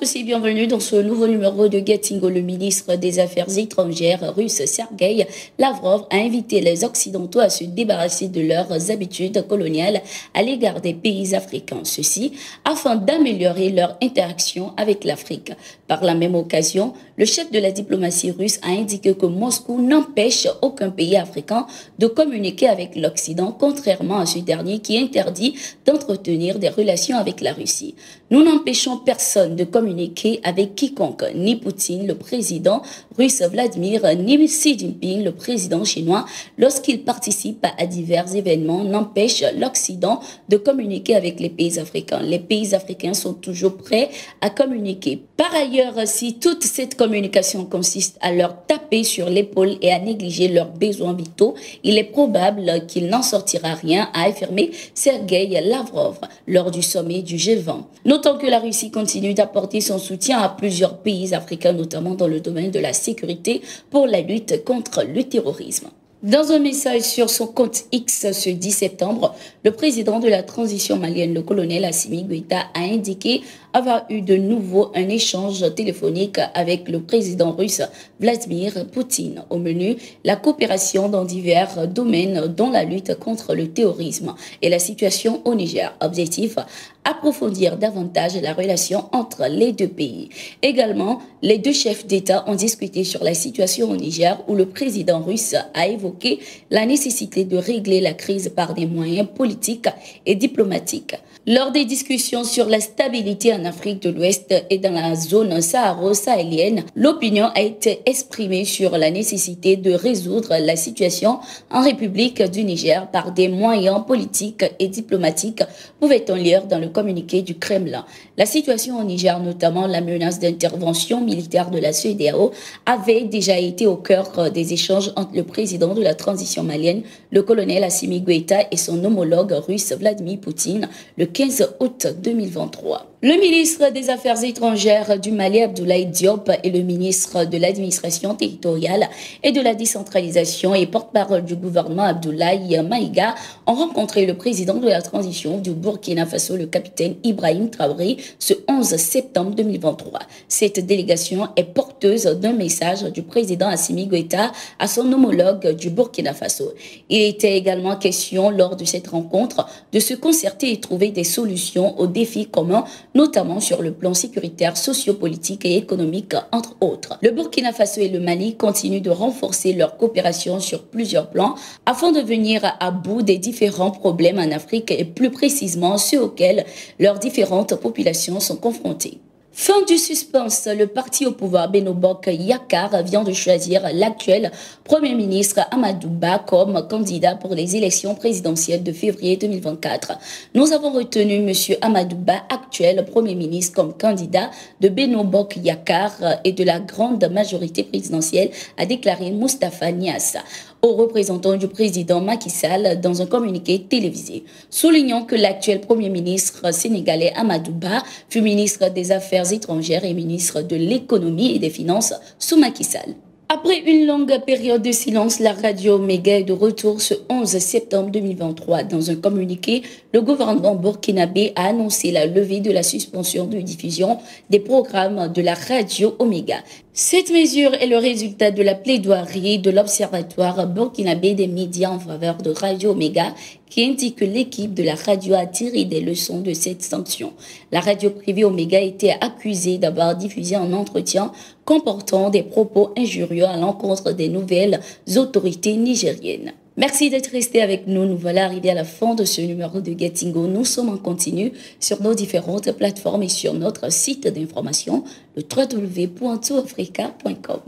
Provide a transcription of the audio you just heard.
tous et bienvenue dans ce nouveau numéro de Gettingo. Le ministre des Affaires étrangères russe Sergueï Lavrov a invité les Occidentaux à se débarrasser de leurs habitudes coloniales à l'égard des pays africains. Ceci afin d'améliorer leur interaction avec l'Afrique. Par la même occasion, le chef de la diplomatie russe a indiqué que Moscou n'empêche aucun pays africain de communiquer avec l'Occident, contrairement à ce dernier qui interdit d'entretenir des relations avec la Russie. Nous n'empêchons personne de communiquer avec quiconque, ni Poutine, le président russe Vladimir, ni Xi Jinping, le président chinois, lorsqu'ils participent à divers événements, n'empêchent l'Occident de communiquer avec les pays africains. Les pays africains sont toujours prêts à communiquer. Par ailleurs, si toute cette communication consiste à leur taper sur l'épaule et à négliger leurs besoins vitaux, il est probable qu'il n'en sortira rien, a affirmé Sergueï Lavrov lors du sommet du G20. Notons que la Russie continue d'apporter son soutien à plusieurs pays africains, notamment dans le domaine de la sécurité pour la lutte contre le terrorisme. Dans un message sur son compte X ce 10 septembre, le président de la transition malienne, le colonel Assimi Goïta, a indiqué avoir eu de nouveau un échange téléphonique avec le président russe Vladimir Poutine. Au menu, la coopération dans divers domaines, dont la lutte contre le terrorisme et la situation au Niger. Objectif, approfondir davantage la relation entre les deux pays. Également, les deux chefs d'État ont discuté sur la situation au Niger où le président russe a évoqué la nécessité de régler la crise par des moyens politiques et diplomatiques. Lors des discussions sur la stabilité en Afrique de l'Ouest et dans la zone saharo-sahélienne, l'opinion a été exprimée sur la nécessité de résoudre la situation en République du Niger par des moyens politiques et diplomatiques, pouvait-on lire dans le communiqué du Kremlin. La situation au Niger, notamment la menace d'intervention militaire de la CEDEAO, avait déjà été au cœur des échanges entre le président de la transition malienne, le colonel Assimi Goïta, et son homologue russe Vladimir Poutine, le 15 août 2023. Le ministre des Affaires étrangères du Mali, Abdoulaye Diop, et le ministre de l'administration territoriale et de la décentralisation et porte-parole du gouvernement, Abdoulaye Maïga, ont rencontré le président de la transition du Burkina Faso, le capitaine Ibrahim Traoré, ce 11 septembre 2023. Cette délégation est porteuse d'un message du président Assimi Goïta à son homologue du Burkina Faso. Il était également question lors de cette rencontre de se concerter et trouver des solutions aux défis communs, notamment sur le plan sécuritaire, sociopolitique et économique, entre autres. Le Burkina Faso et le Mali continuent de renforcer leur coopération sur plusieurs plans afin de venir à bout des différents problèmes en Afrique et plus précisément ceux auxquels leurs différentes populations sont confrontées. Fin du suspense, le parti au pouvoir Benno Bokk Yakaar vient de choisir l'actuel Premier ministre Amadou Ba comme candidat pour les élections présidentielles de février 2024. Nous avons retenu M. Amadou Ba, actuel Premier ministre, comme candidat de Benno Bokk Yakaar et de la grande majorité présidentielle, a déclaré Moustapha Niasse aux représentants du président Macky Sall dans un communiqué télévisé. Soulignons que l'actuel Premier ministre sénégalais Amadou Ba fut ministre des Affaires étrangères et ministre de l'économie et des finances sous Macky Sall. Après une longue période de silence, la radio Méga est de retour ce 11 septembre 2023. Dans un communiqué, le gouvernement burkinabé a annoncé la levée de la suspension de diffusion des programmes de la radio Omega. Cette mesure est le résultat de la plaidoirie de l'Observatoire burkinabé des médias en faveur de Radio Omega, qui indique que l'équipe de la radio a tiré des leçons de cette sanction. La radio privée Omega a été accusée d'avoir diffusé un entretien comportant des propos injurieux à l'encontre des nouvelles autorités nigériennes. Merci d'être resté avec nous. Nous voilà arrivés à la fin de ce numéro de Gettingo. Nous sommes en continu sur nos différentes plateformes et sur notre site d'information, le www.tourafrica.com.